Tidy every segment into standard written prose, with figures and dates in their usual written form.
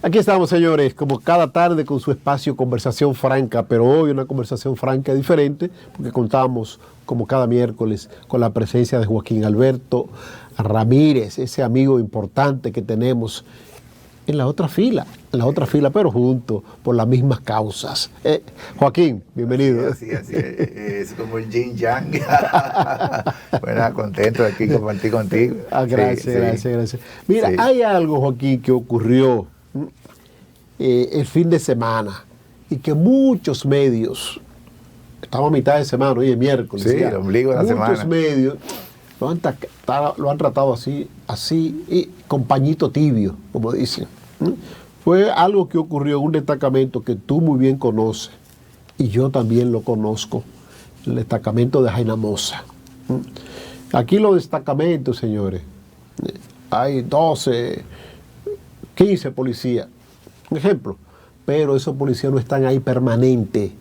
Aquí estamos, señores, como cada tarde con su espacio Conversación Franca, pero hoy una conversación franca diferente, porque contamos, como cada miércoles, con la presencia de Joaquín Alberto Ramírez, ese amigo importante que tenemos en la otra fila, pero juntos, por las mismas causas. Joaquín, bienvenido. Así, es como el yin yang. Bueno, contento de aquí compartir contigo. Gracias. Mira, hay algo, Joaquín, que ocurrió el fin de semana y que muchos medios, estamos a mitad de semana, hoy es miércoles, sí, el ombligo de la semana, muchos medios lo han tratado así, y con pañito tibio, como dicen. Fue algo que ocurrió en un destacamento que tú muy bien conoces y yo también lo conozco, el destacamento de Jaynamosa. Aquí los destacamentos, señores, hay 12, 15 policías, un ejemplo, pero esos policías no están ahí permanente.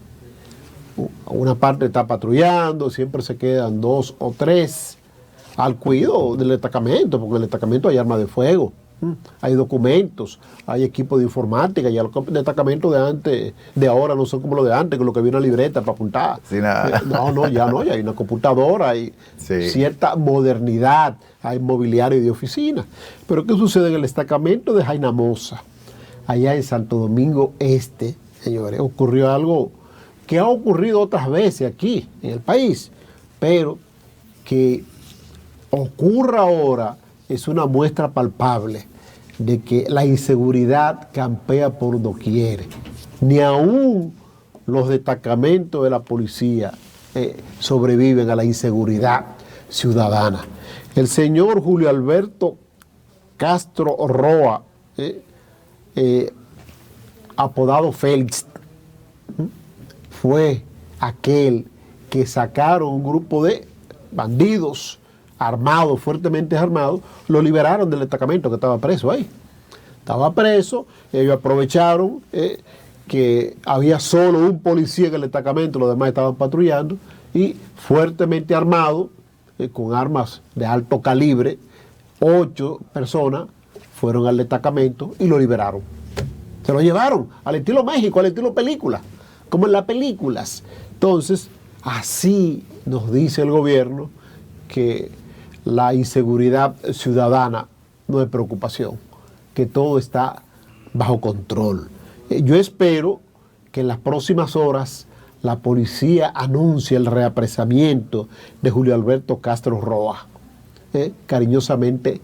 Una parte está patrullando, siempre se quedan 2 o 3 al cuidado del destacamento, porque en el destacamento hay armas de fuego, hay documentos, hay equipo de informática. Ya los destacamentos de antes, de ahora no son como los de antes, con lo que había una libreta para apuntar. Sí, nada. Ya hay una computadora, hay cierta modernidad, hay mobiliario de oficina. Pero ¿qué sucede en el destacamento de Jaynamosa? Allá en Santo Domingo Este, señores, ocurrió algo que ha ocurrido otras veces aquí en el país, pero que ocurra ahora es una muestra palpable de que la inseguridad campea por doquier. Ni aún los destacamentos de la policía sobreviven a la inseguridad ciudadana. El señor Julio Alberto Castro Roa, apodado Félix, fue aquel que sacaron un grupo de bandidos armados, fuertemente armados, lo liberaron del destacamento que estaba preso ahí. Estaba preso, ellos aprovecharon que había solo un policía en el destacamento, los demás estaban patrullando, y fuertemente armados, con armas de alto calibre, 8 personas fueron al destacamento y lo liberaron. Se lo llevaron al estilo México, al estilo película, como en las películas. Entonces, así nos dice el gobierno que la inseguridad ciudadana no es preocupación, que todo está bajo control. Yo espero que en las próximas horas la policía anuncie el reapresamiento de Julio Alberto Castro Roa, cariñosamente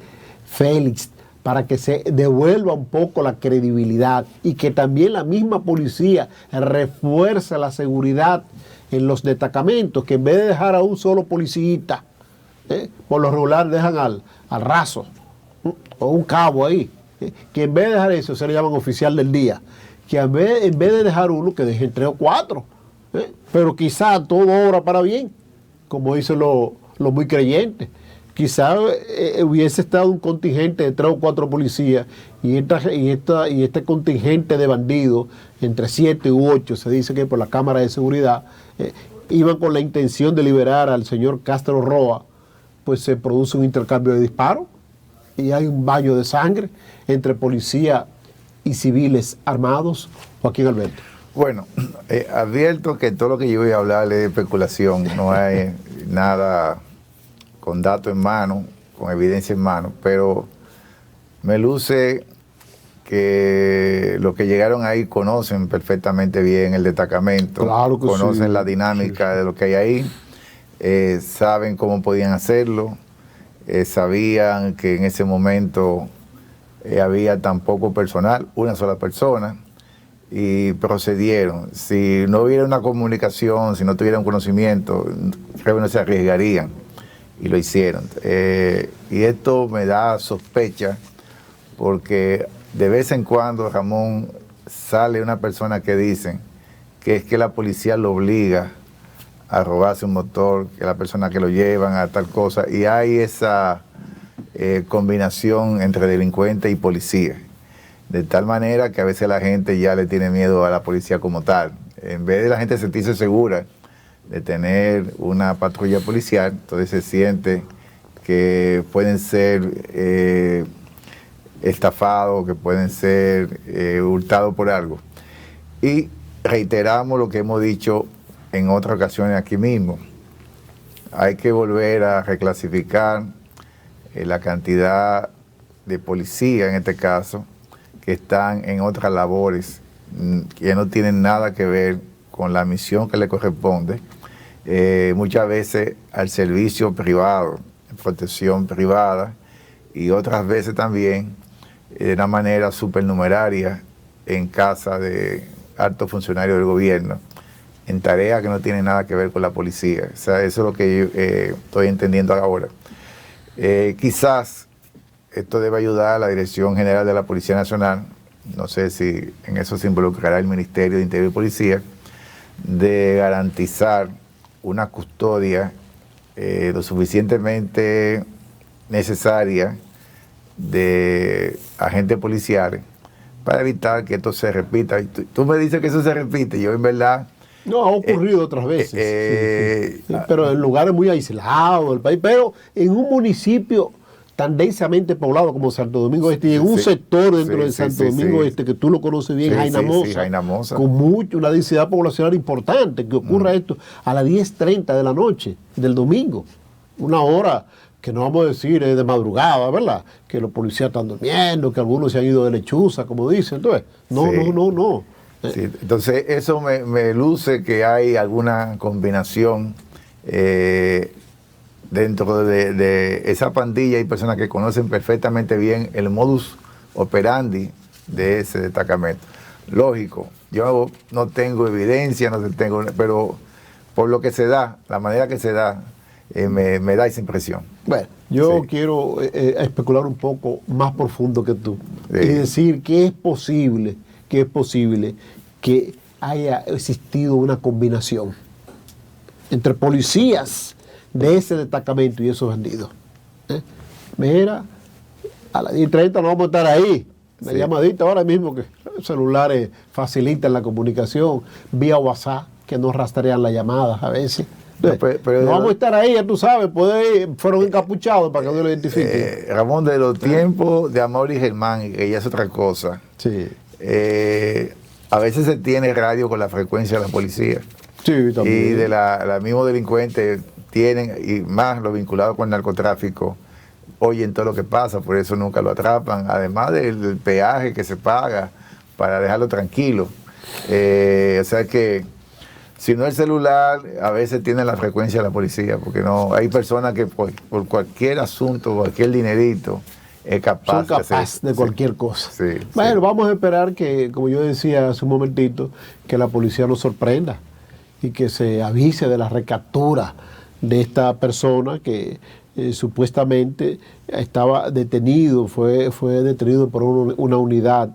Félix, para que se devuelva un poco la credibilidad y que también la misma policía refuerce la seguridad en los destacamentos, que en vez de dejar a un solo policía, por lo regular dejan al raso, o un cabo ahí, que en vez de dejar eso se le llaman oficial del día, que en vez de dejar uno, que dejen 3 o 4, pero quizá todo obra para bien, como dicen los muy creyentes. Quizá hubiese estado un contingente de 3 o 4 policías y este contingente de bandidos, entre 7 u 8, se dice que por la cámara de seguridad, iban con la intención de liberar al señor Castro Roa, pues se produce un intercambio de disparos y hay un baño de sangre entre policía y civiles armados. Joaquín Alberto. Bueno, advierto que todo lo que yo voy a hablar es de especulación, no hay nada con datos en mano, con evidencia en mano, pero me luce que los que llegaron ahí conocen perfectamente bien el destacamento, claro que conocen sí, la dinámica de lo que hay ahí, saben cómo podían hacerlo, sabían que en ese momento había tan poco personal, una sola persona, y procedieron. Si no hubiera una comunicación, si no tuvieran conocimiento, creo que no se arriesgarían. Y lo hicieron. Y esto me da sospecha porque de vez en cuando, Ramón, sale una persona que dicen que es que la policía lo obliga a robarse un motor, que la persona que lo llevan a tal cosa, y hay esa combinación entre delincuente y policía, de tal manera que a veces la gente ya le tiene miedo a la policía como tal. En vez de la gente sentirse segura de tener una patrulla policial, entonces se siente que pueden ser estafados, que pueden ser hurtados por algo. Y reiteramos lo que hemos dicho en otras ocasiones aquí mismo. Hay que volver a reclasificar la cantidad de policías, en este caso, que están en otras labores que no tienen nada que ver con la misión que le corresponde, muchas veces al servicio privado, protección privada, y otras veces también de una manera supernumeraria en casa de altos funcionarios del gobierno, en tareas que no tienen nada que ver con la policía. O sea, eso es lo que yo estoy entendiendo ahora. Quizás esto debe ayudar a la Dirección General de la Policía Nacional, no sé si en eso se involucrará el Ministerio de Interior y Policía, de garantizar una custodia lo suficientemente necesaria de agentes policiales para evitar que esto se repita. Y tú me dices que eso se repite, yo en verdad... No, ha ocurrido otras veces, sí, pero en lugares muy aislados del país, pero en un municipio tan densamente poblado como Santo Domingo Este, y en un sector dentro de Santo Domingo Este, que tú lo conoces bien, Jaina Moza, con una densidad poblacional importante, que ocurra esto a las 10:30 de la noche del domingo, una hora que no vamos a decir es de madrugada, ¿verdad? Que los policías están durmiendo, que algunos se han ido de lechuza, como dicen. Entonces, no. Sí, entonces eso me luce que hay alguna combinación dentro de esa pandilla. Hay personas que conocen perfectamente bien el modus operandi de ese destacamento. Lógico, yo no tengo evidencia, pero por lo que se da, la manera que se da, me da esa impresión. Bueno, yo quiero especular un poco más profundo que tú y decir que es posible que haya existido una combinación entre policías de ese destacamento y esos bandidos. Mira, a las 10:30 no vamos a estar ahí. Una llamadita ahora mismo, que los celulares facilitan la comunicación vía WhatsApp, que no rastrean las llamadas a veces. Pero no vamos a estar ahí, ya tú sabes, fueron encapuchados para que no lo identifiquen. Ramón, de los tiempos de Amor y Germán, que ya es otra cosa. Sí. A veces se tiene radio con la frecuencia de la policía. Sí, también. Y de la mismos delincuentes tienen, y más los vinculados con el narcotráfico, oyen todo lo que pasa, por eso nunca lo atrapan, además del peaje que se paga para dejarlo tranquilo. O sea que si no el celular, a veces tiene la frecuencia de la policía, porque no hay personas que por cualquier asunto, cualquier dinerito, son capaces de cualquier cosa. Sí, bueno, vamos a esperar que, como yo decía hace un momentito, que la policía nos sorprenda y que se avise de la recaptura de esta persona que supuestamente estaba detenido, fue detenido por una unidad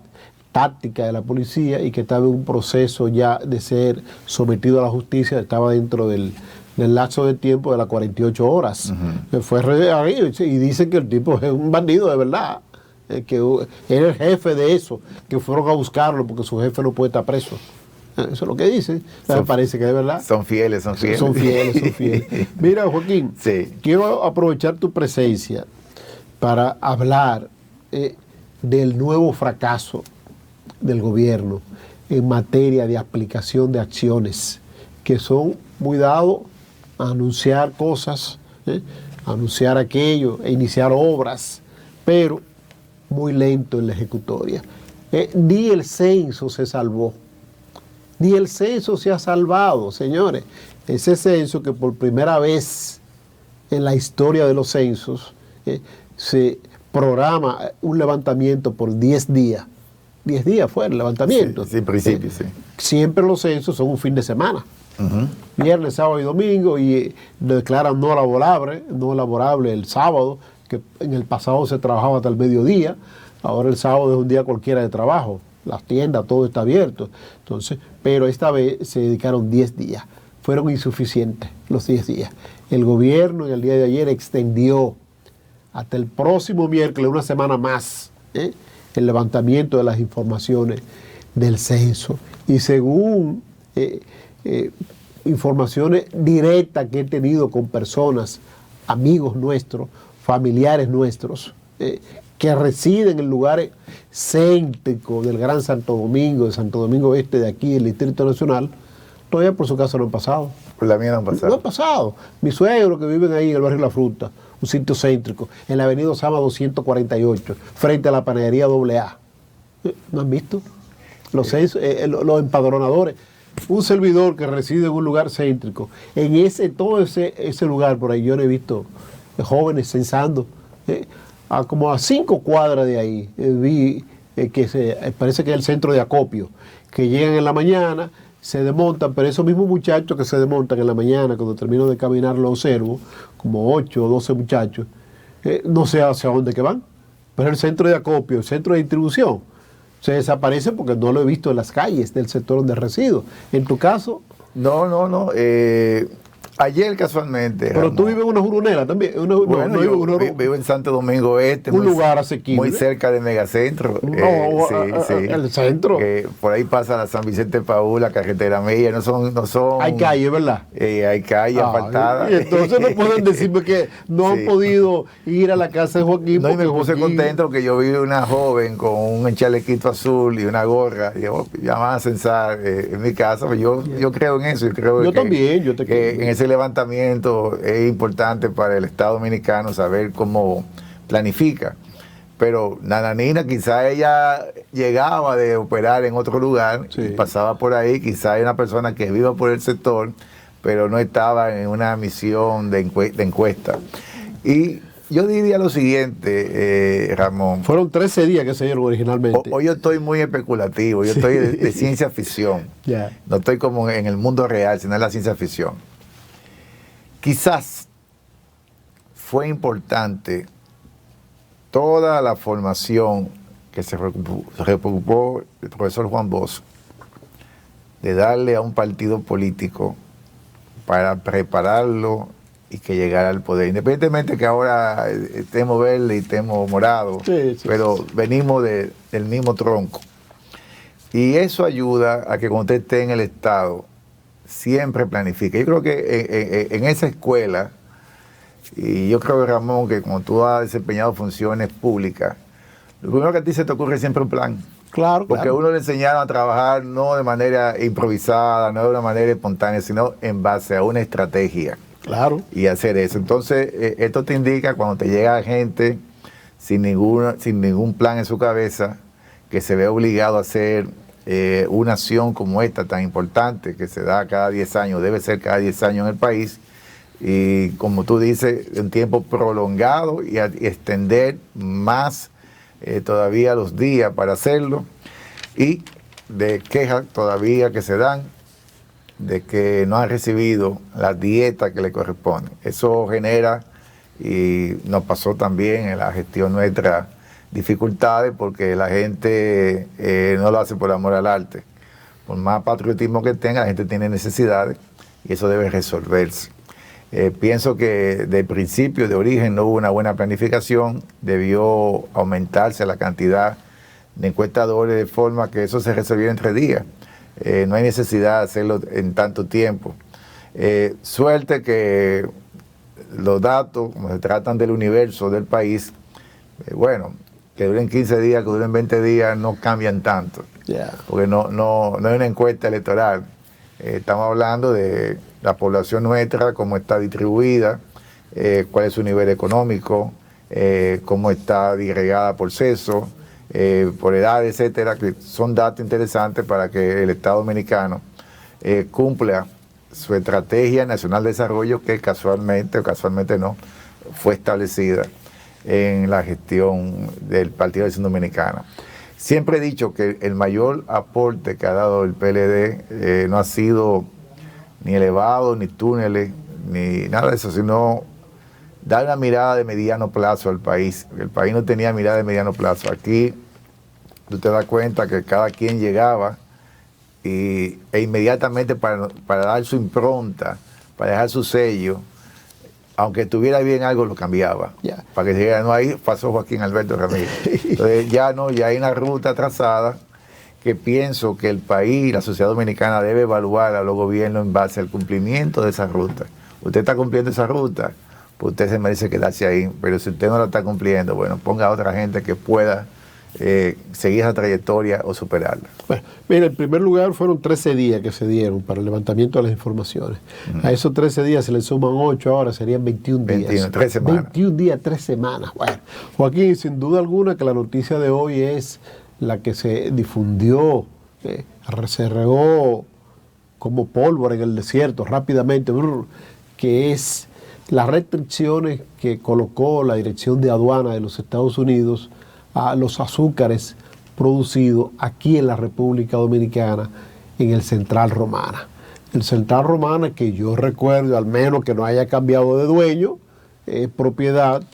táctica de la policía y que estaba en un proceso ya de ser sometido a la justicia, estaba dentro del lapso de tiempo de las 48 horas. Y dicen que el tipo es un bandido de verdad, que era el jefe de eso, que fueron a buscarlo porque su jefe no puede estar preso. Eso es lo que dicen. Me parece que de verdad. Son fieles. Son fieles. Mira, Joaquín, quiero aprovechar tu presencia para hablar del nuevo fracaso del gobierno en materia de aplicación de acciones que son muy dados a anunciar cosas, a anunciar aquello, a iniciar obras, pero muy lento en la ejecutoria. Ni el censo se salvó, ni el censo se ha salvado, señores. Ese censo que por primera vez en la historia de los censos se programa un levantamiento por 10 días. 10 días fue el levantamiento. Sí, en principio, sí. Siempre los censos son un fin de semana. Viernes, sábado y domingo, y lo declaran no laborable el sábado, que en el pasado se trabajaba hasta el mediodía. Ahora el sábado es un día cualquiera de trabajo. Las tiendas, todo está abierto. Entonces, pero esta vez se dedicaron 10 días. Fueron insuficientes los 10 días. El gobierno en el día de ayer extendió hasta el próximo miércoles, una semana más, el levantamiento de las informaciones del censo. Y según informaciones directas que he tenido con personas, amigos nuestros, familiares nuestros, que residen en lugares céntricos del Gran Santo Domingo, de Santo Domingo Este, de aquí, del Distrito Nacional, todavía por su casa no han pasado. Por la mía no han pasado. No han pasado. Mis suegros que viven ahí en el barrio La Fruta, un sitio céntrico, en la avenida Osama 248, frente a la panadería AA. ¿No han visto? Los empadronadores. Un servidor que reside en un lugar céntrico, en todo ese lugar por ahí, yo no he visto jóvenes censando. Como a 5 cuadras de ahí, vi que parece que es el centro de acopio, que llegan en la mañana, se desmontan, pero esos mismos muchachos que se desmontan en la mañana, cuando termino de caminar los observo, como 8 o 12 muchachos, no sé hacia dónde que van, pero el centro de acopio, el centro de distribución, se desaparece porque no lo he visto en las calles del sector donde resido. En tu caso... No. Ayer casualmente. Pero Ramón, tú vives en una jurunera también. Vivo en Santo Domingo Este. Un lugar asequible. Muy cerca del megacentro. Sí. El centro. Por ahí pasa la San Vicente Paúl, la carretera Mella. No son. Hay calles, ¿verdad? Hay calles asfaltadas. Y entonces no pueden decirme que no han podido ir a la casa de Joaquín. No, y me puse contento que yo vi una joven con un chalequito azul y una gorra. Y yo, ya van a censar en mi casa. Pues yo creo en eso. Yo también. Yo te creo. En ese levantamiento es importante para el Estado Dominicano saber cómo planifica. Pero Nananina, quizá ella llegaba de operar en otro lugar, y pasaba por ahí, quizá hay una persona que viva por el sector, pero no estaba en una misión de encuesta. Y yo diría lo siguiente, Ramón. Fueron 13 días que se dieron originalmente. Hoy yo estoy muy especulativo, yo estoy de ciencia ficción. No estoy como en el mundo real, sino en la ciencia ficción. Quizás fue importante toda la formación que se preocupó el profesor Juan Bosch de darle a un partido político para prepararlo y que llegara al poder. Independientemente que ahora estemos verde y estemos morado, pero venimos del mismo tronco. Y eso ayuda a que cuando usted esté en el Estado, siempre planifica. Yo creo que en esa escuela, y yo creo, Ramón, que cuando tú has desempeñado funciones públicas, lo primero que a ti se te ocurre es siempre un plan. Claro, porque uno le enseñaron a trabajar no de manera improvisada, no de una manera espontánea, sino en base a una estrategia. Claro. Y hacer eso. Entonces, esto te indica cuando te llega gente sin ningún plan en su cabeza, que se ve obligado a hacer una acción como esta tan importante que se da cada 10 años, debe ser cada 10 años en el país, y como tú dices, un tiempo prolongado y extender más todavía los días para hacerlo, y de quejas todavía que se dan de que no han recibido la dieta que le corresponde. Eso genera, y nos pasó también en la gestión nuestra, dificultades porque la gente no lo hace por amor al arte. Por más patriotismo que tenga, la gente tiene necesidades y eso debe resolverse. Pienso que de principio, de origen, no hubo una buena planificación, debió aumentarse la cantidad de encuestadores de forma que eso se resolviera en 3 días. No hay necesidad de hacerlo en tanto tiempo. Suerte que los datos, como se tratan del universo del país, bueno, que duren 15 días, que duren 20 días, no cambian tanto. Porque no es una encuesta electoral. Estamos hablando de la población nuestra, cómo está distribuida, cuál es su nivel económico, cómo está disgregada por sexo, por edad, etcétera, que son datos interesantes para que el Estado Dominicano cumpla su estrategia nacional de desarrollo, que casualmente o casualmente no, fue establecida en la gestión del Partido de Acción Dominicana. Siempre he dicho que el mayor aporte que ha dado el PLD no ha sido ni elevado, ni túneles, ni nada de eso, sino dar una mirada de mediano plazo al país. El país no tenía mirada de mediano plazo. Aquí tú te das cuenta que cada quien llegaba e inmediatamente para dar su impronta, para dejar su sello, aunque estuviera bien algo, lo cambiaba. Para que se dijera, no, ahí pasó Joaquín Alberto Ramírez. Entonces ya hay una ruta trazada que pienso que el país, la sociedad dominicana, debe evaluar a los gobiernos en base al cumplimiento de esa ruta. Usted está cumpliendo esa ruta, pues usted se merece quedarse ahí, pero si usted no lo está cumpliendo, bueno, ponga a otra gente que pueda seguir esa trayectoria o superarla. Bueno, mira, en primer lugar fueron 13 días que se dieron para el levantamiento de las informaciones. A esos 13 días se le suman 8, ahora serían 21 días. 21, 3 semanas. 21 días, 3 semanas. Bueno, Joaquín, sin duda alguna que la noticia de hoy es la que se difundió, se regó como pólvora en el desierto rápidamente, que es las restricciones que colocó la Dirección de Aduana de los Estados Unidos a los azúcares producidos aquí en la República Dominicana, en el Central Romana. El Central Romana, que yo recuerdo, al menos que no haya cambiado de dueño, es propiedad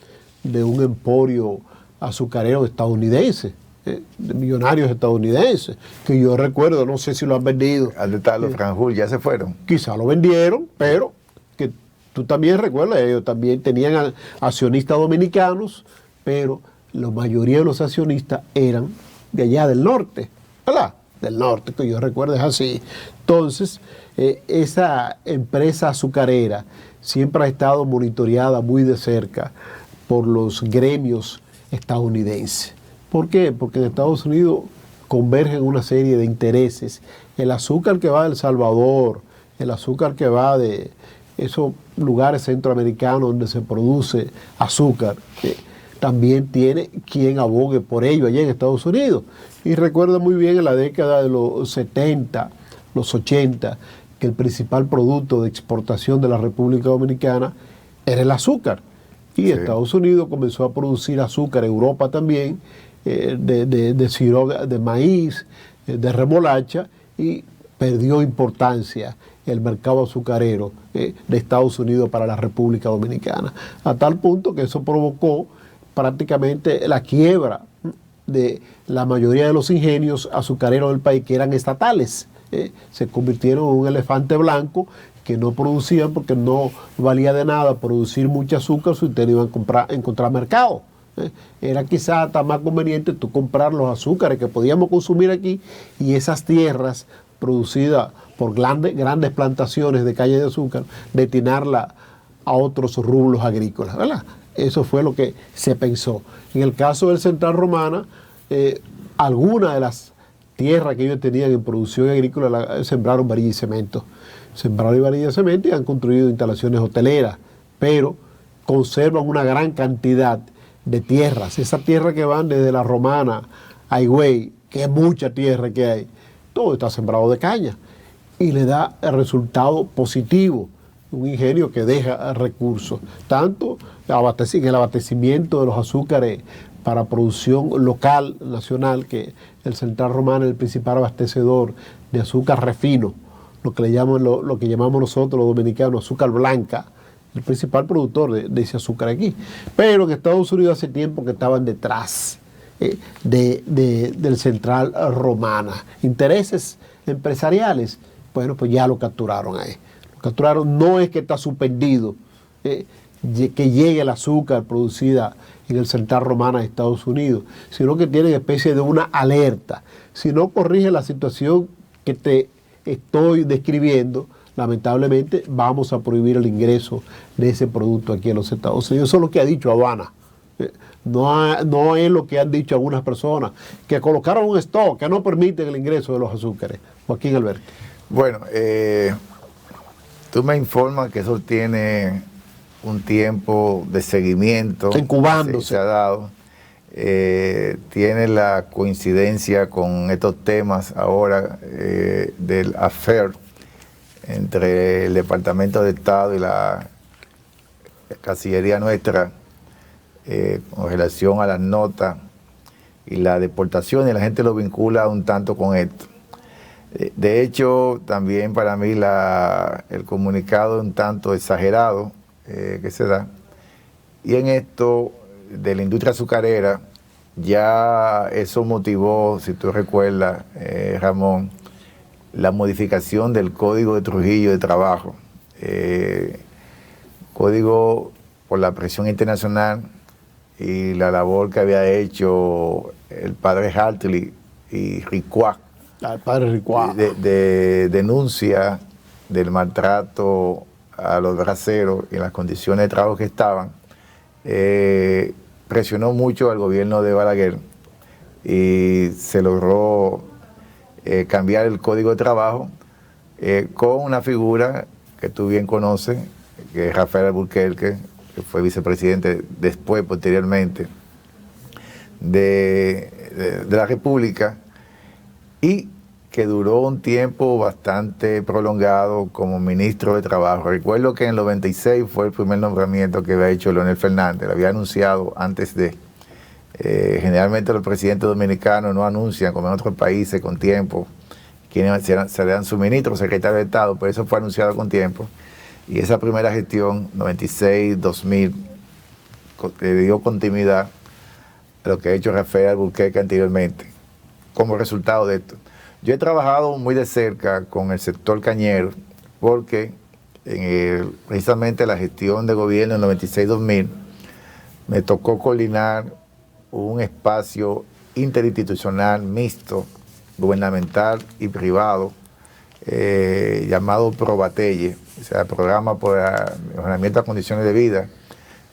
de un emporio azucarero estadounidense, de millonarios estadounidenses, que yo recuerdo, no sé si lo han vendido. ¿Dónde están los Franjul? ¿Ya se fueron? Quizá lo vendieron, pero que tú también recuerdas, ellos también tenían accionistas dominicanos, pero la mayoría de los accionistas eran de allá del norte, ¿verdad? Del norte, que yo recuerdo es así. Entonces, esa empresa azucarera siempre ha estado monitoreada muy de cerca por los gremios estadounidenses. ¿Por qué? Porque en Estados Unidos convergen una serie de intereses. El azúcar que va de El Salvador, el azúcar que va de esos lugares centroamericanos donde se produce azúcar, también tiene quien abogue por ello allá en Estados Unidos. Y recuerdo muy bien en la década de los 70, los 80, que el principal producto de exportación de la República Dominicana era el azúcar. Y Estados Unidos comenzó a producir azúcar, Europa también, de maíz, de remolacha, y perdió importancia el mercado azucarero de Estados Unidos para la República Dominicana. A tal punto que eso provocó prácticamente la quiebra de la mayoría de los ingenios azucareros del país, que eran estatales. Se convirtieron en un elefante blanco que no producían porque no valía de nada producir mucho azúcar si usted no iba a encontrar mercado. Era quizás hasta más conveniente tú comprar los azúcares que podíamos consumir aquí y esas tierras producidas por grandes plantaciones de caña de azúcar, destinarla a otros rubros agrícolas, ¿verdad? Eso fue lo que se pensó. En el caso del Central Romana, algunas de las tierras que ellos tenían en producción agrícola sembraron varilla y cemento. Sembraron varilla y cemento y han construido instalaciones hoteleras, pero conservan una gran cantidad de tierras. Esas tierras que van desde la Romana a Higüey, que es mucha tierra que hay, todo está sembrado de caña y le da el resultado positivo. Un ingenio que deja recursos, tanto en el abastecimiento de los azúcares para producción local, nacional, que el Central Romana es el principal abastecedor de azúcar refino, lo que llamamos nosotros los dominicanos azúcar blanca, el principal productor de ese azúcar aquí. Pero en Estados Unidos hace tiempo que estaban detrás del Central Romana. Intereses empresariales, bueno, pues ya lo capturaron ahí. Capturaron, no es que está suspendido que llegue el azúcar producida en el Central Romana de Estados Unidos, sino que tienen especie de una alerta. Si no corrige la situación que te estoy describiendo, lamentablemente vamos a prohibir el ingreso de ese producto aquí en los Estados Unidos. Eso es lo que ha dicho Aduana. No es lo que han dicho algunas personas, que colocaron un stock que no permiten el ingreso de los azúcares. Joaquín Alberto. Bueno, tú me informas que eso tiene un tiempo de seguimiento. Incubándose. Se ha dado. Tiene la coincidencia con estos temas ahora del affair entre el Departamento de Estado y la Cancillería nuestra con relación a las notas y la deportación, y la gente lo vincula un tanto con esto. De hecho, también para mí el comunicado un tanto exagerado que se da. Y en esto de la industria azucarera, ya eso motivó, si tú recuerdas, Ramón, la modificación del Código de Trujillo de Trabajo. Código por la presión internacional y la labor que había hecho el padre Hartley y Ricuá, el padre Ricuá, de denuncia del maltrato a los braceros y en las condiciones de trabajo que estaban, presionó mucho al gobierno de Balaguer y se logró cambiar el código de trabajo con una figura que tú bien conoces, que es Rafael Alburquerque, que fue vicepresidente después, posteriormente, de la República, y que duró un tiempo bastante prolongado como ministro de Trabajo. Recuerdo que en el 96 fue el primer nombramiento que había hecho Leonel Fernández, lo había anunciado antes de... generalmente los presidentes dominicanos no anuncian, como en otros países, con tiempo, quienes serán su ministro, secretario de Estado, pero eso fue anunciado con tiempo. Y esa primera gestión, 96-2000, le dio continuidad a lo que ha hecho Rafael Alburquerque anteriormente. Como resultado de esto, yo he trabajado muy de cerca con el sector cañero, porque precisamente la gestión de gobierno en 96-2000 me tocó coordinar un espacio interinstitucional mixto, gubernamental y privado, llamado ProBatelles, o sea, Programa por Mejoramiento de Condiciones de Vida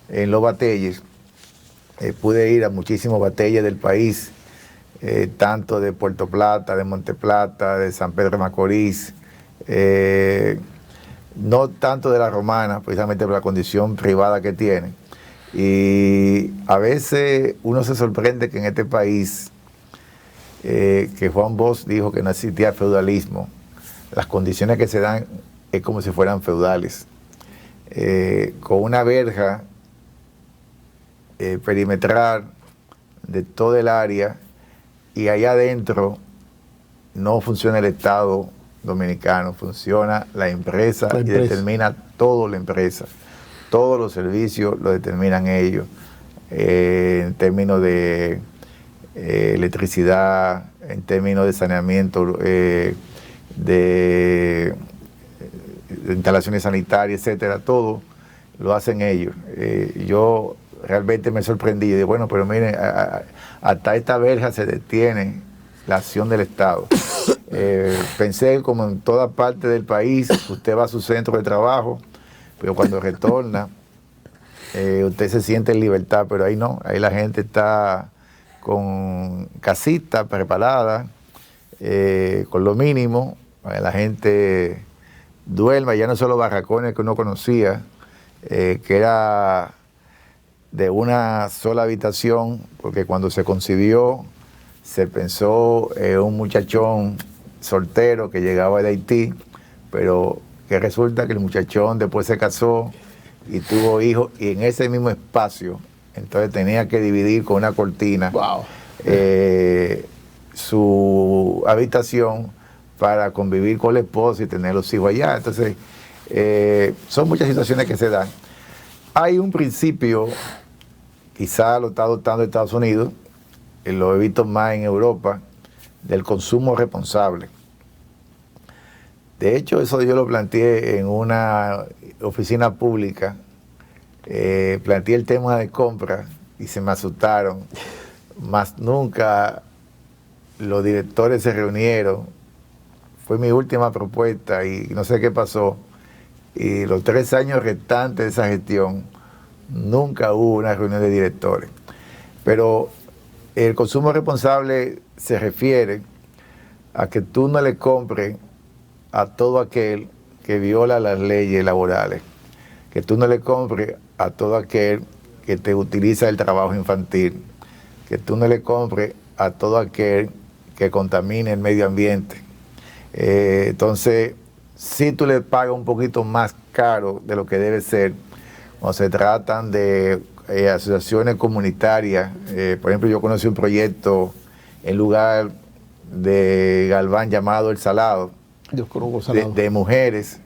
en los Batelles. Pude ir a muchísimos batalles del país, tanto de Puerto Plata, de Monte Plata, de San Pedro de Macorís, no tanto de la Romana, precisamente por la condición privada que tiene. Y a veces uno se sorprende que en este país, que Juan Bosch dijo que no existía feudalismo, las condiciones que se dan es como si fueran feudales. Con una verja perimetral de todo el área, y allá adentro no funciona el Estado dominicano, funciona la empresa y determina todo la empresa. Todos los servicios lo determinan ellos, en términos de electricidad, en términos de saneamiento, de instalaciones sanitarias, etcétera, todo lo hacen ellos. Yo realmente me sorprendí y dije, bueno, pero miren, hasta esta verja se detiene la acción del Estado. Pensé, como en toda parte del país, usted va a su centro de trabajo, pero cuando retorna, usted se siente en libertad, pero ahí no, ahí la gente está con casita preparada, con lo mínimo, la gente duerme, ya no son los barracones que uno conocía, que era de una sola habitación, porque cuando se concibió, se pensó un muchachón soltero que llegaba de Haití, pero que resulta que el muchachón después se casó y tuvo hijos, y en ese mismo espacio, entonces tenía que dividir con una cortina su habitación para convivir con la esposa y tener los hijos allá. Entonces, son muchas situaciones que se dan. Hay un principio, quizá lo está adoptando Estados Unidos, lo he visto más en Europa, del consumo responsable. De hecho, eso yo lo planteé en una oficina pública, planteé el tema de compra y se me asustaron, más nunca los directores se reunieron. Fue mi última propuesta y no sé qué pasó, y los 3 años restantes de esa gestión nunca hubo una reunión de directores. Pero el consumo responsable se refiere a que tú no le compres a todo aquel que viola las leyes laborales, que tú no le compres a todo aquel que te utiliza el trabajo infantil, que tú no le compres a todo aquel que contamine el medio ambiente. Entonces, si tú le pagas un poquito más caro de lo que debe ser, cuando se tratan de asociaciones comunitarias, por ejemplo, yo conocí un proyecto en lugar de Galván llamado El Salado, de mujeres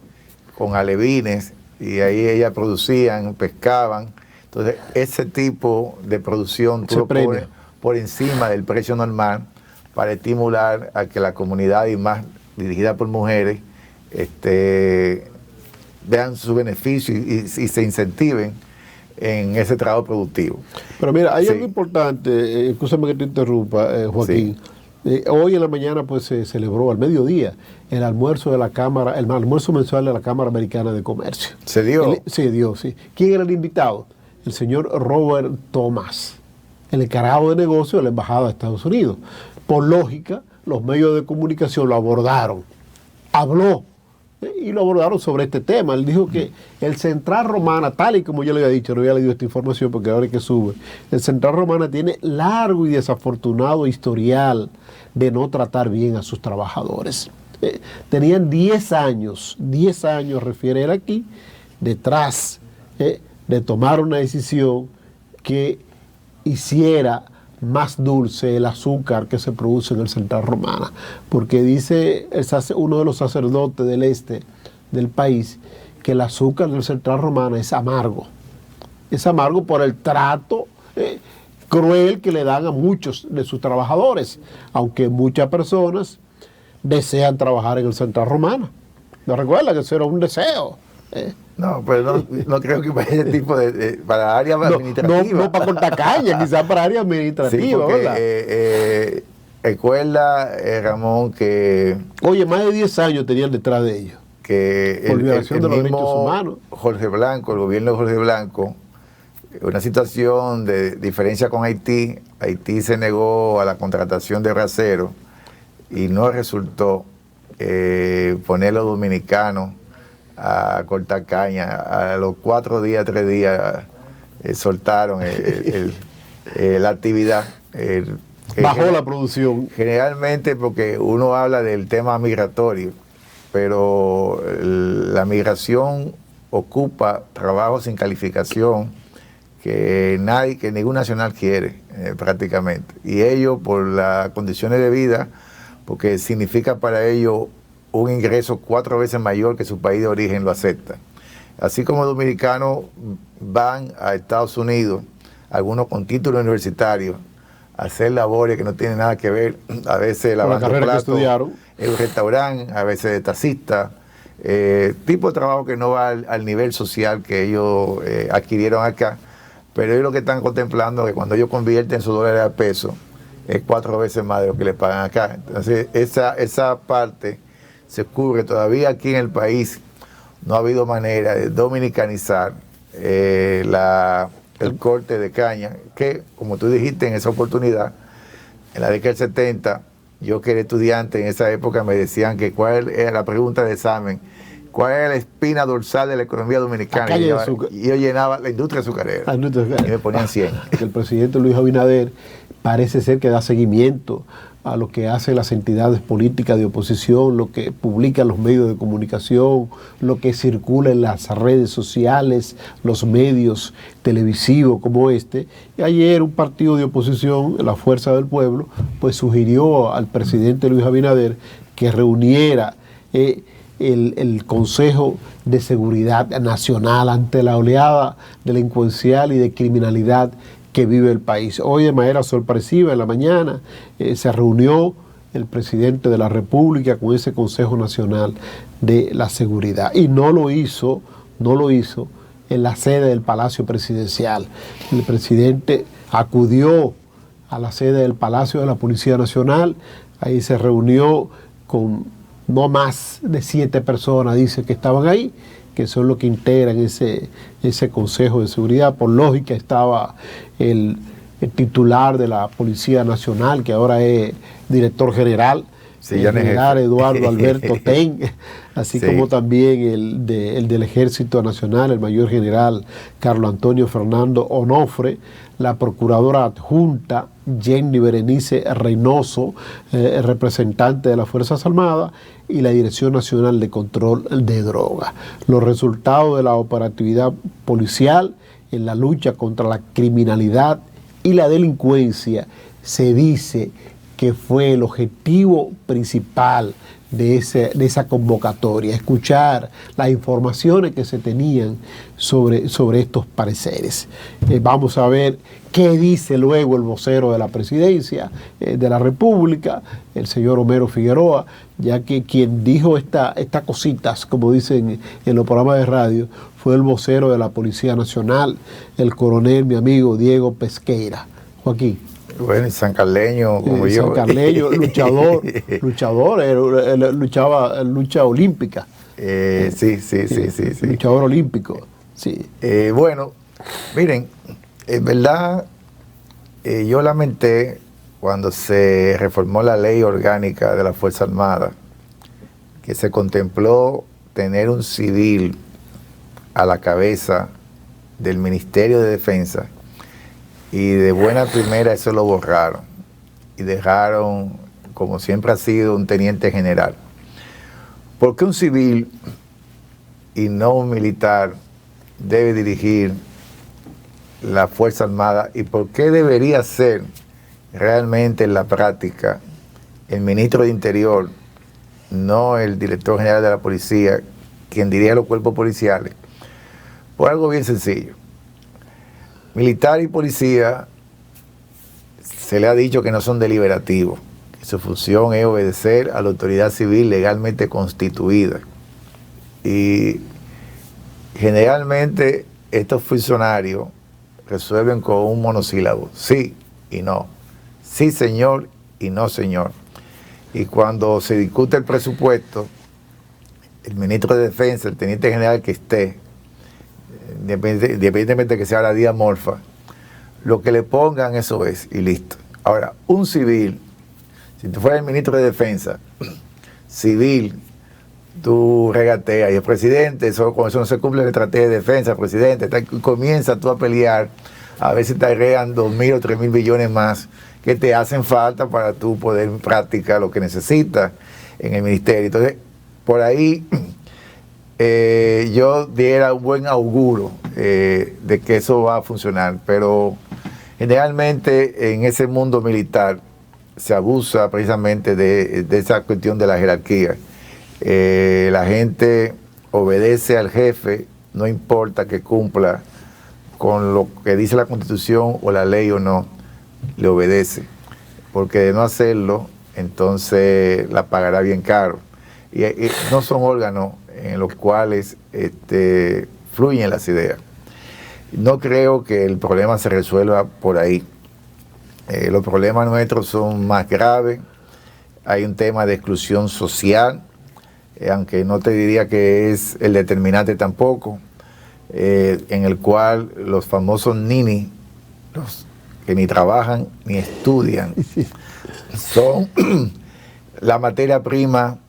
con alevines, y ahí ellas producían, pescaban. Entonces, ese tipo de producción tú lo pones por encima del precio normal para estimular a que la comunidad, y más dirigida por mujeres, vean su beneficio y se incentiven en ese trabajo productivo. Pero mira, hay algo importante, escúchame que te interrumpa, Joaquín. Sí. Hoy en la mañana pues se celebró al mediodía el almuerzo de la Cámara, el almuerzo mensual de la Cámara Americana de Comercio. ¿Se dio? Se dio, sí. ¿Quién era el invitado? El señor Robert Thomas, el encargado de negocio de la Embajada de Estados Unidos. Por lógica, los medios de comunicación lo abordaron. Habló y lo abordaron sobre este tema. Él dijo que el Central Romana, tal y como yo le había dicho, no había leído esta información porque ahora es que sube, el Central Romana tiene largo y desafortunado historial de no tratar bien a sus trabajadores. Tenían 10 años, refiere él aquí, detrás de tomar una decisión que hiciera más dulce el azúcar que se produce en el Central Romana, porque dice uno de los sacerdotes del este del país que el azúcar del Central Romana es amargo por el trato cruel que le dan a muchos de sus trabajadores, aunque muchas personas desean trabajar en el Central Romana. ¿No recuerda que eso era un deseo? No, pero no creo que para ese tipo para áreas administrativas. No para cortar caña, quizás para áreas administrativas, sí, porque, ¿verdad? Recuerda, Ramón, que... Oye, más de 10 años tenían detrás de ellos. Que por violación de los derechos humanos. Jorge Blanco, el gobierno de Jorge Blanco, una situación de diferencia con Haití. Haití se negó a la contratación de raceros y no resultó poner a los dominicanos a cortar caña. A los 4 días, 3 días soltaron la actividad. Bajó la producción. Generalmente porque uno habla del tema migratorio, pero la migración ocupa trabajos sin calificación que ningún nacional quiere prácticamente. Y ellos, por las condiciones de vida, porque significa para ellos un ingreso 4 veces mayor que su país de origen, lo acepta. Así como dominicanos van a Estados Unidos, algunos con título universitario, a hacer labores que no tienen nada que ver, a veces lavando platos en un restaurante, a veces de taxista, tipo de trabajo que no va al nivel social que ellos adquirieron acá, pero ellos lo que están contemplando es que cuando ellos convierten sus dólares a pesos, es 4 veces más de lo que les pagan acá. Entonces, esa parte se cubre. Todavía aquí en el país no ha habido manera de dominicanizar el corte de caña, que, como tú dijiste en esa oportunidad, en la década del 70, yo que era estudiante en esa época me decían que cuál era la pregunta de examen, cuál era la espina dorsal de la economía dominicana. Y yo llenaba la industria azucarera. Y me ponían 100. El presidente Luis Abinader parece ser que da seguimiento a lo que hacen las entidades políticas de oposición, lo que publican los medios de comunicación, lo que circula en las redes sociales, los medios televisivos como este. Y ayer un partido de oposición, la Fuerza del Pueblo, pues sugirió al presidente Luis Abinader que reuniera el Consejo de Seguridad Nacional ante la oleada delincuencial y de criminalidad que vive el país. Hoy, de manera sorpresiva, en la mañana, se reunió el presidente de la República con ese Consejo Nacional de la Seguridad. Y no lo hizo en la sede del Palacio Presidencial. El presidente acudió a la sede del Palacio de la Policía Nacional. Ahí se reunió con no más de 7 personas, dice, que estaban ahí, que son los que integran ese Consejo de Seguridad. Por lógica estaba el titular de la Policía Nacional, que ahora es director general, sí, el general Eduardo Alberto Ten, así como también el del Ejército Nacional, el mayor general Carlos Antonio Fernando Onofre, la procuradora adjunta Jenny Berenice Reynoso, representante de las Fuerzas Armadas, y la Dirección Nacional de Control de Drogas. Los resultados de la operatividad policial en la lucha contra la criminalidad y la delincuencia se dice que fue el objetivo principal de esa convocatoria, escuchar las informaciones que se tenían sobre estos pareceres. Vamos a ver qué dice luego el vocero de la Presidencia de la República, el señor Homero Figueroa, ya que quien dijo estas cositas, como dicen en los programas de radio, fue el vocero de la Policía Nacional, el coronel, mi amigo Diego Pesqueira. Joaquín. Bueno, y sancarleño como yo. Sancarleño, luchador, luchaba en lucha olímpica. Sí. Luchador olímpico, sí. Bueno, miren, en verdad, yo lamenté cuando se reformó la ley orgánica de la Fuerza Armada, que se contempló tener un civil a la cabeza del Ministerio de Defensa, y de buena primera eso lo borraron y dejaron, como siempre ha sido, un teniente general. ¿Por qué un civil y no un militar debe dirigir la Fuerza Armada, y por qué debería ser realmente en la práctica el ministro de Interior, no el director general de la policía, quien dirige los cuerpos policiales? Por algo bien sencillo. Militar y policía se le ha dicho que no son deliberativos, que su función es obedecer a la autoridad civil legalmente constituida. Y generalmente estos funcionarios resuelven con un monosílabo: sí y no, sí señor y no señor. Y cuando se discute el presupuesto, el ministro de Defensa, el teniente general que esté, independientemente de que sea la Díaz Morfa, lo que le pongan eso es, y listo. Ahora, un civil, si tú fueras el ministro de Defensa, civil, tú regateas, y el presidente, con eso no se cumple la estrategia de defensa, presidente, comienza tú a pelear, a ver si te agregan 2.000 o 3.000 billones más que te hacen falta para tú poder practicar lo que necesitas en el ministerio. Entonces, por ahí yo diera un buen auguro de que eso va a funcionar, pero generalmente en ese mundo militar se abusa precisamente de esa cuestión de la jerarquía. La gente obedece al jefe, no importa que cumpla con lo que dice la Constitución o la ley o no, le obedece, porque de no hacerlo, entonces la pagará bien caro. Y no son órganos en los cuales fluyen las ideas. No creo que el problema se resuelva por ahí. Los problemas nuestros son más graves. Hay un tema de exclusión social, aunque no te diría que es el determinante tampoco, en el cual los famosos nini, los que ni trabajan ni estudian, son la materia prima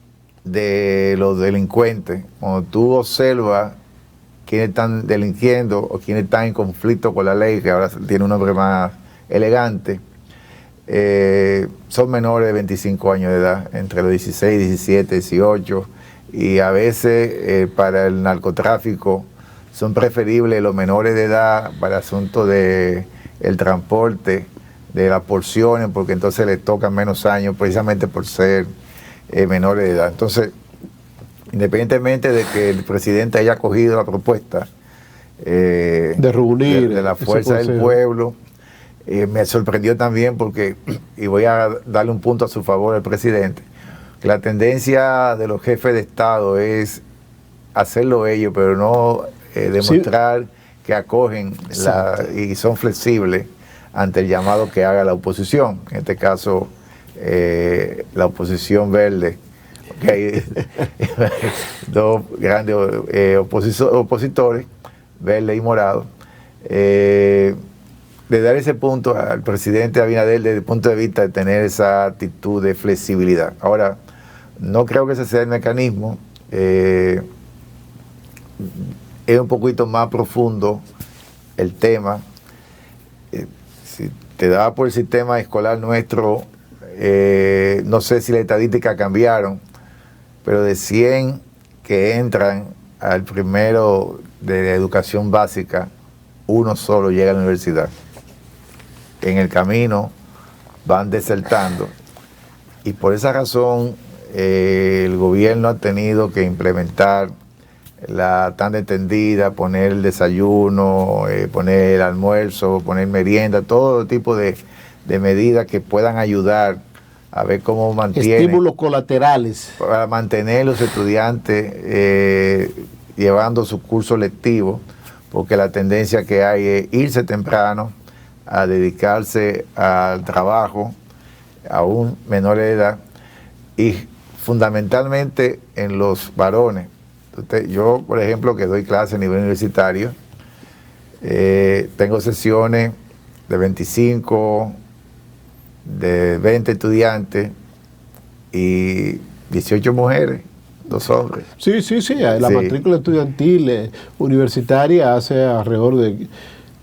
de los delincuentes. Cuando tú observas quiénes están delinquiendo o quiénes están en conflicto con la ley, que ahora tiene un nombre más elegante, son menores de 25 años de edad, entre los 16, 17, 18, y a veces para el narcotráfico son preferibles los menores de edad para asuntos de el transporte, de las porciones, porque entonces les tocan menos años precisamente por ser menores de edad. Entonces, independientemente de que el presidente haya cogido la propuesta de reunir de la fuerza del pueblo, me sorprendió también porque, y voy a darle un punto a su favor al presidente, que la tendencia de los jefes de Estado es hacerlo ellos, pero no demostrar que acogen y son flexibles ante el llamado que haga la oposición, en este caso la oposición verde, que hay dos grandes opositores, verde y morado, de dar ese punto al presidente Abinader desde el punto de vista de tener esa actitud de flexibilidad. Ahora, no creo que ese sea el mecanismo, es un poquito más profundo el tema. Si te da por el sistema escolar nuestro, no sé si las estadísticas cambiaron, pero de 100 que entran al primero de educación básica, uno solo llega a la universidad. En el camino van desertando, y por esa razón el gobierno ha tenido que implementar la tanda extendida, poner el desayuno, poner el almuerzo, poner merienda, todo tipo de medidas que puedan ayudar a ver cómo mantiene estímulos colaterales para mantener los estudiantes llevando su curso lectivo, porque la tendencia que hay es irse temprano a dedicarse al trabajo, aún menor edad, y fundamentalmente en los varones. Entonces, yo, por ejemplo, que doy clases a nivel universitario, tengo sesiones de 25, de 20 estudiantes y 18 mujeres, 2 hombres. Sí. La matrícula estudiantil universitaria hace alrededor de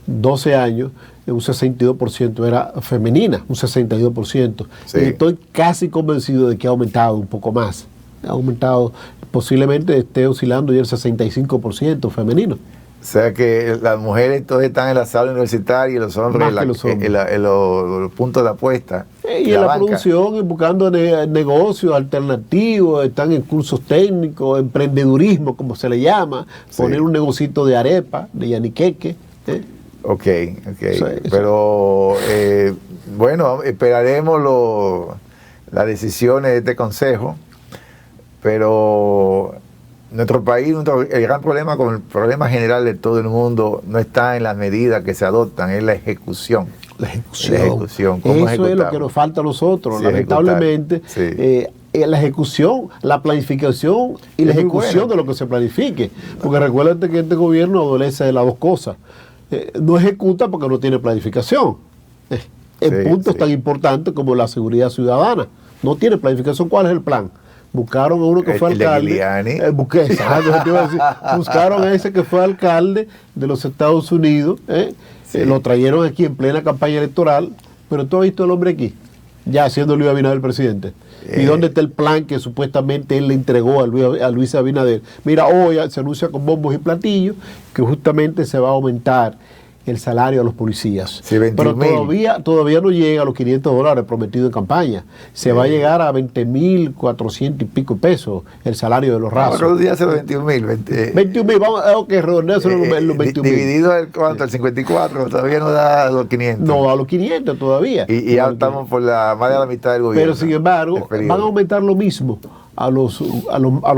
12 años, un 62% era femenina, un 62%. Sí. Y estoy casi convencido de que ha aumentado un poco más. Ha aumentado, posiblemente esté oscilando ya el 65% femenino. O sea que las mujeres entonces están en la sala universitaria y los hombres en los puntos de apuesta. Y en la producción, buscando negocios alternativos, están en cursos técnicos, emprendedurismo, como se le llama, poner un negocito de arepa, de yaniqueque. Ok. Pero bueno, esperaremos las decisiones de este consejo, pero nuestro país, el gran problema con el problema general de todo el mundo no está en las medidas que se adoptan, es la ejecución. La ejecución. ¿Cómo eso es lo que nos falta a nosotros, lamentablemente. La ejecución, la planificación y la ejecución de lo que se planifique. Porque recuérdate que este gobierno adolece de las dos cosas. No ejecuta porque no tiene planificación. En puntos tan importantes como la seguridad ciudadana. No tiene planificación. ¿Cuál es el plan? Buscaron a uno que fue alcalde. Buscaron a ese que fue alcalde de los Estados Unidos. Lo trajeron aquí en plena campaña electoral. Pero tú has visto el hombre aquí, ya siendo Luis Abinader el presidente. ¿Y dónde está el plan que supuestamente él le entregó a Luis Abinader? Mira, hoy se anuncia con bombos y platillos que justamente se va a aumentar el salario a los policías. Sí, pero todavía no llega a los $500 prometidos en campaña. Se va a llegar a 20.400 y pico pesos el salario de los rasos. ¿Cuántos días hace los 21.000? 21.000, vamos a redondearse los 21.000. Dividido el 54, todavía no da los 500. No, a los 500 todavía. Y ya estamos por más de la mitad del gobierno. Pero sin embargo, van a aumentar lo mismo a los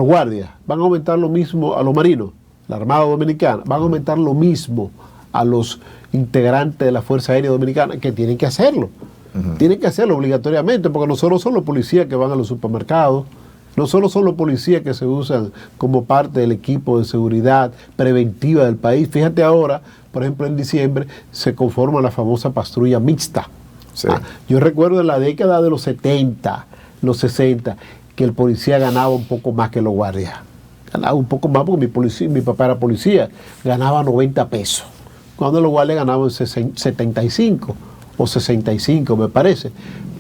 guardias, van a aumentar lo mismo a los marinos, la Armada Dominicana, van a aumentar lo mismo a los integrantes de la Fuerza Aérea Dominicana, que tienen que hacerlo. Tienen que hacerlo obligatoriamente, porque no solo son los policías que van a los supermercados, no solo son los policías que se usan como parte del equipo de seguridad preventiva del país. Fíjate ahora, por ejemplo, en diciembre se conforma la famosa patrulla mixta. Yo recuerdo en la década de los 70, los 60, que el policía ganaba un poco más que los guardias. Ganaba un poco más porque mi papá era policía, ganaba 90 pesos. Cuando los guardias ganaban 75 o 65, me parece.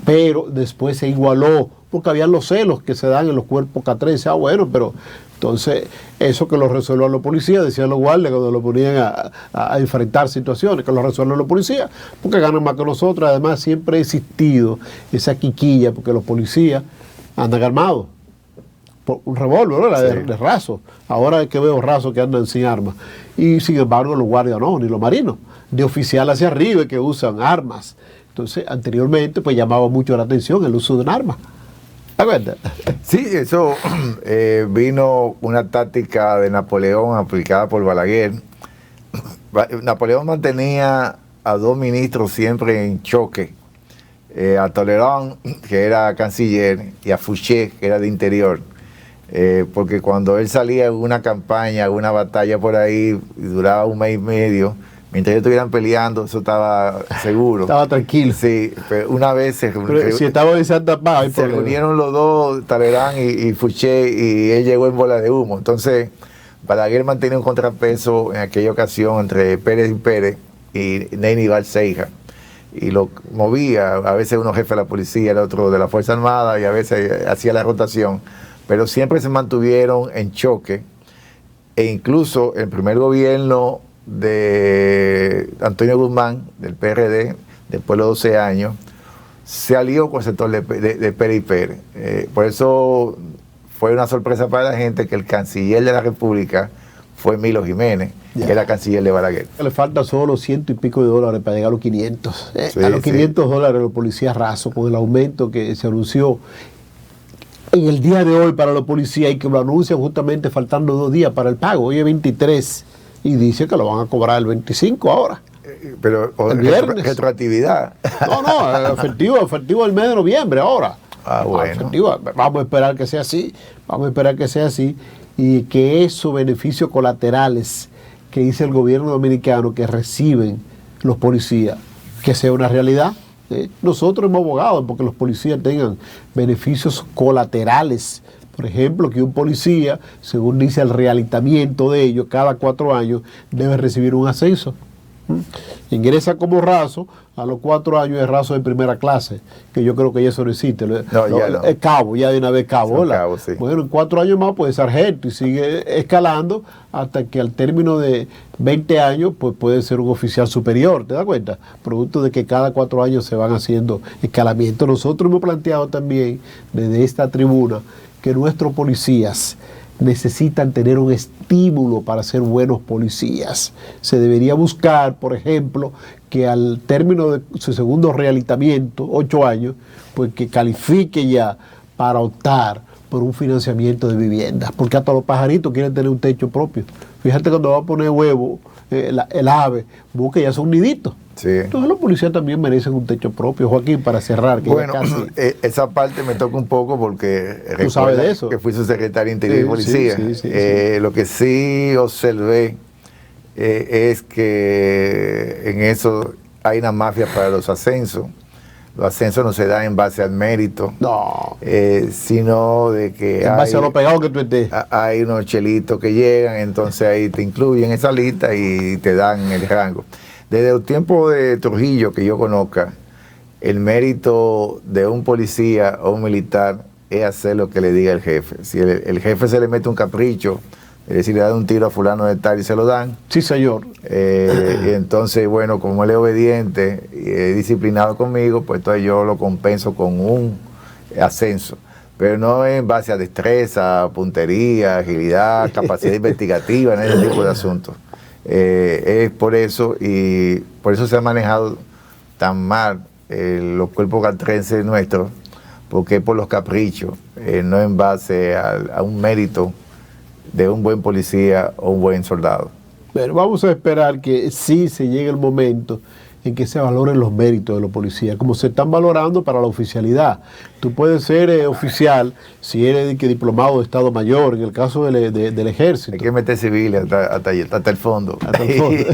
Pero después se igualó, porque habían los celos que se dan en los cuerpos K13. Bueno, pero entonces eso que lo resuelvan los policías, decían los guardias cuando lo ponían a enfrentar situaciones, que lo resuelvan los policías, porque ganan más que nosotros. Además, siempre ha existido esa quiquilla, porque los policías andan armados. Un revólver, ¿no? De raso. Ahora es que veo rasos que andan sin armas. Y sin embargo los guardias no, ni los marinos. De oficial hacia arriba que usan armas. Entonces, anteriormente pues llamaba mucho la atención el uso de un arma. ¿Te acuerdas? Sí, eso vino una táctica de Napoleón aplicada por Balaguer. Napoleón mantenía a 2 ministros siempre en choque. A Tolerón, que era canciller, y a Fouché, que era de interior. Porque cuando él salía en una campaña, una batalla por ahí, y duraba 1 mes y medio, mientras ellos estuvieran peleando, eso estaba seguro. Estaba tranquilo. Sí, pero una vez se reunieron los dos, Talleyrand y Fouché, y él llegó en bola de humo. Entonces, Balaguer mantenía un contrapeso en aquella ocasión entre Pérez y Pérez y Neyni Balseija. Y lo movía, a veces uno jefe de la policía, el otro de la Fuerza Armada, y a veces hacía la rotación. Pero siempre se mantuvieron en choque, e incluso el primer gobierno de Antonio Guzmán, del PRD, después de los 12 años, se alió con el sector de Pérez y Pérez. Por eso fue una sorpresa para la gente que el canciller de la República fue Milo Jiménez, que era canciller de Balaguer. Le falta solo $100 y pico para llegar a los 500. A los $500 los policías rasos, con el aumento que se anunció en el día de hoy para los policías, y que lo anuncian justamente faltando 2 días para el pago. Hoy es 23 y dice que lo van a cobrar el 25 ahora. Pero El viernes. retroactividad. No, efectivo el mes de noviembre ahora. Bueno. Efectivo. Vamos a esperar que sea así. Vamos a esperar que sea así. Y que esos beneficios colaterales que dice el gobierno dominicano que reciben los policías, que sea una realidad. Nosotros hemos abogado porque los policías tengan beneficios colaterales. Por ejemplo, que un policía, según dice el realitamiento de ellos, cada 4 años debe recibir un ascenso. Ingresa como raso, a los 4 años es raso de primera clase, que yo creo que ya eso no existe. Ya no. Es cabo, ya de una vez cabo. Cabo, sí. Bueno, en 4 años más puede ser sargento y sigue escalando hasta que al término de 20 años pues puede ser un oficial superior, ¿te das cuenta? Producto de que cada 4 años se van haciendo escalamientos. Nosotros hemos planteado también desde esta tribuna que nuestros policías necesitan tener un estímulo para ser buenos policías. Se debería buscar, por ejemplo, que al término de su segundo realitamiento, 8 años, pues que califique ya para optar por un financiamiento de viviendas, porque hasta los pajaritos quieren tener un techo propio. Fíjate cuando va a poner huevo, el ave, busca ya son niditos. Sí. Entonces los policías también merecen un techo propio. Joaquín, para cerrar, que bueno, ya casi... esa parte me toca un poco porque tú sabes de eso, que fui su secretario Interior y Policía. Sí. Lo que sí observé es que en eso hay una mafia para los ascensos. Los ascensos no se dan en base al mérito, sino de que en base a lo pegado que tú estés. Hay unos chelitos que llegan, entonces ahí te incluyen en esa lista y te dan el rango. Desde el tiempo de Trujillo, que yo conozca, el mérito de un policía o un militar es hacer lo que le diga el jefe. Si el jefe se le mete un capricho, es decir, le da un tiro a fulano de tal y se lo dan. Sí, señor. Y entonces, bueno, como él es obediente y es disciplinado conmigo, pues entonces yo lo compenso con un ascenso. Pero no en base a destreza, puntería, agilidad, capacidad investigativa, en ese tipo de asuntos. Es por eso, y por eso se ha manejado tan mal los cuerpos castrenses nuestros, porque es por los caprichos, no en base a un mérito de un buen policía o un buen soldado. Pero vamos a esperar que sí se llegue el momento en que se valoren los méritos de los policías, como se están valorando para la oficialidad. Tú puedes ser oficial si eres diplomado de Estado Mayor, en el caso del Ejército. Hay que meter civiles hasta el fondo. Hasta el fondo.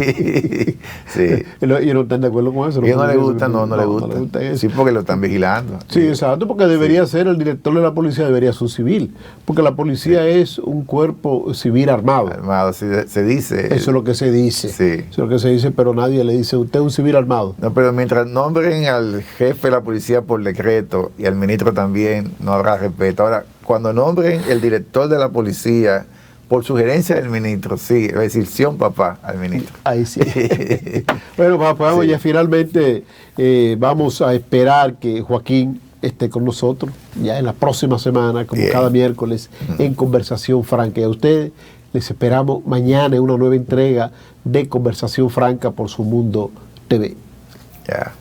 Sí. ¿Y no están de acuerdo con eso? No le gusta, no le gusta. Sí, porque lo están vigilando. Sí, exacto, porque debería ser el director de la policía, debería ser un civil, porque la policía es un cuerpo civil armado. Armado, se dice. Eso es lo que se dice. Sí. Eso es lo que se dice, pero nadie le dice, usted es un civil armado. No, pero mientras nombren al jefe de la policía por decreto y al ministro también, no habrá respeto. Ahora, cuando nombren el director de la policía por sugerencia del ministro, sí, es decir, sí, papá al ministro. Ahí sí. Bueno, papá, sí. Ya finalmente vamos a esperar que Joaquín esté con nosotros ya en la próxima semana, como cada miércoles, en Conversación Franca. Y a ustedes les esperamos mañana en una nueva entrega de Conversación Franca por Su Mundo TV. Ya.